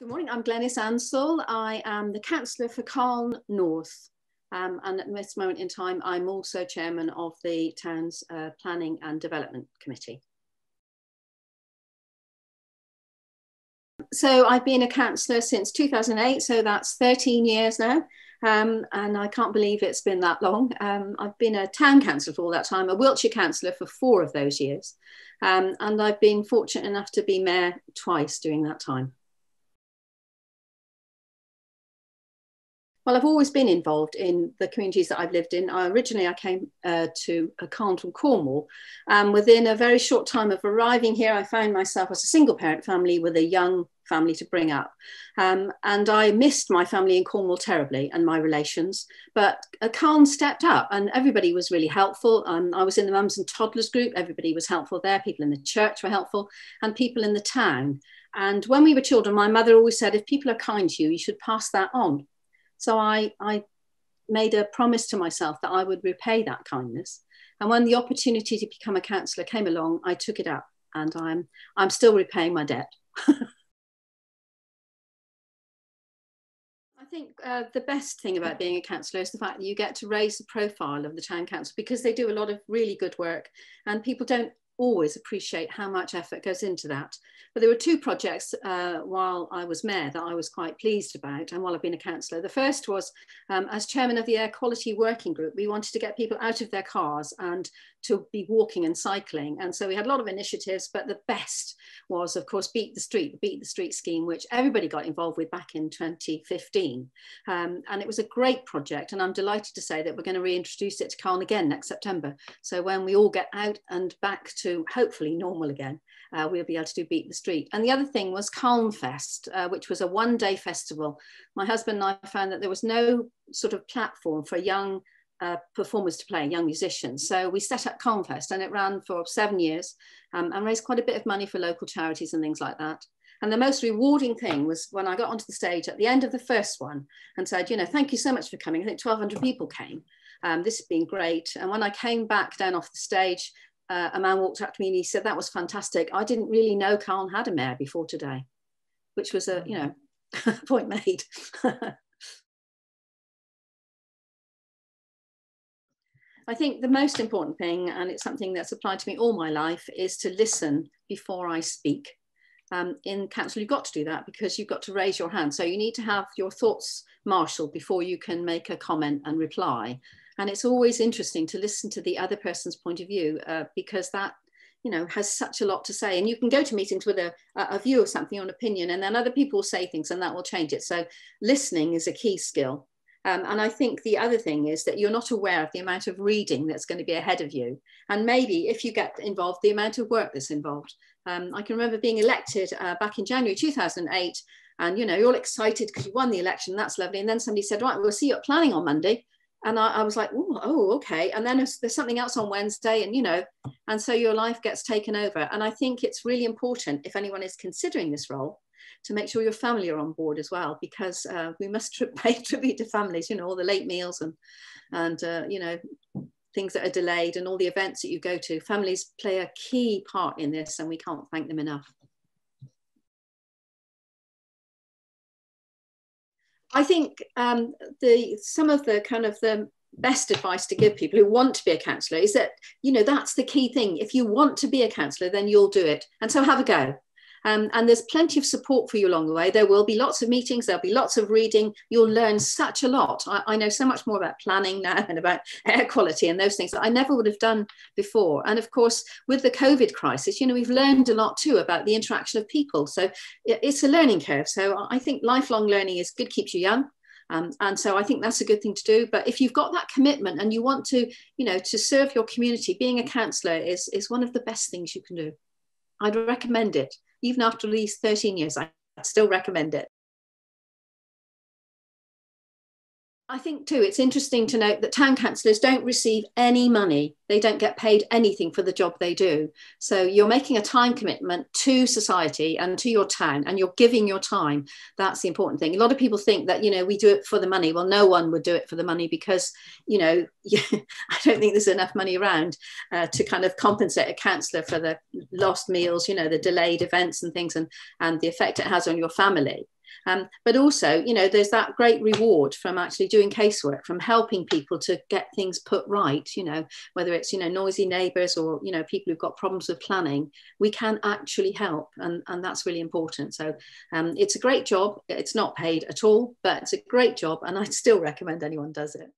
Good morning, I'm Glenis Ansell. I am the Councillor for Cllr North. And at this moment in time, I'm also Chairman of the town's Planning and Development Committee. So I've been a councillor since 2008, so that's 13 years now. And I can't believe it's been that long. I've been a town councillor for all that time, a Wiltshire councillor for 4 of those years. And I've been fortunate enough to be mayor twice during that time. Well, I've always been involved in the communities that I've lived in. Originally, I came to Carlton, Cornwall. Within a very short time of arriving here, I found myself as a single parent family with a young family to bring up. And I missed my family in Cornwall terribly and my relations, but Cllr stepped up and everybody was really helpful. I was in the mums and toddlers group. Everybody was helpful there. People in the church were helpful and people in the town. And when we were children, my mother always said, if people are kind to you, you should pass that on. So I made a promise to myself that I would repay that kindness. And when the opportunity to become a councillor came along, I took it up and I'm still repaying my debt. I think the best thing about being a councillor is the fact that you get to raise the profile of the town council because they do a lot of really good work and people don't always appreciate how much effort goes into that. But there were 2 projects while I was mayor that I was quite pleased about and while I've been a councillor. The first was as chairman of the Air Quality Working Group, we wanted to get people out of their cars and to be walking and cycling. And so we had a lot of initiatives, but the best was, of course, the Beat the Street scheme, which everybody got involved with back in 2015. And it was a great project. And I'm delighted to say that we're going to reintroduce it to Cllr again next September. So when we all get out and back to hopefully normal again, we'll be able to do Beat the Street. And the other thing was Cllr Fest, which was a one-day festival. My husband and I found that there was no sort of platform for young performers to play, young musicians. So we set up Cllr Fest and it ran for 7 years and raised quite a bit of money for local charities and things like that. And the most rewarding thing was when I got onto the stage at the end of the first one and said, you know, thank you so much for coming. I think 1,200 people came. This has been great. And when I came back down off the stage, a man walked up to me and he said, that was fantastic. I didn't really know Cllr had a mayor before today, which was a, you know, point made. I think the most important thing, and it's something that's applied to me all my life, is to listen before I speak. In council, you've got to do that because you've got to raise your hand. So you need to have your thoughts marshaled before you can make a comment and reply. And it's always interesting to listen to the other person's point of view because that, you know, has such a lot to say. And you can go to meetings with a view of something or an opinion, and then other people will say things and that will change it. So listening is a key skill. And I think the other thing is that you're not aware of the amount of reading that's going to be ahead of you. And maybe if you get involved, the amount of work that's involved. I can remember being elected back in January 2008. And, you know, you're all excited because you won the election. That's lovely. And then somebody said, right, we'll see you at planning on Monday. And I was like, oh, okay. And then there's something else on Wednesday. And, you know, and so your life gets taken over. And I think it's really important if anyone is considering this role to make sure your family are on board as well, because we must pay tribute to families, you know, all the late meals and you know, things that are delayed and all the events that you go to. Families play a key part in this and we can't thank them enough. I think some of the kind of the best advice to give people who want to be a councillor is that, you know, that's the key thing. If you want to be a councillor, then you'll do it. And so have a go. And there's plenty of support for you along the way. There will be lots of meetings, there'll be lots of reading. You'll learn such a lot. I know so much more about planning now and about air quality and those things that I never would have done before. And of course, with the COVID crisis, you know, we've learned a lot too about the interaction of people. So it's a learning curve. So I think lifelong learning is good, keeps you young. And so I think that's a good thing to do. But if you've got that commitment and you want to, you know, to serve your community, being a councillor is one of the best things you can do. I'd recommend it. Even after these 13 years, I'd still recommend it. I think too, it's interesting to note that town councillors don't receive any money. They don't get paid anything for the job they do. So you're making a time commitment to society and to your town, and you're giving your time. That's the important thing. A lot of people think that, you know, we do it for the money. Well, no one would do it for the money because, you know, I don't think there's enough money around to kind of compensate a councillor for the lost meals, you know, the delayed events and things and the effect it has on your family. But also, you know, there's that great reward from actually doing casework, from helping people to get things put right, you know, whether it's, you know, noisy neighbours or, you know, people who've got problems with planning, we can actually help. And that's really important. So it's a great job. It's not paid at all, but it's a great job. And I'd still recommend anyone does it.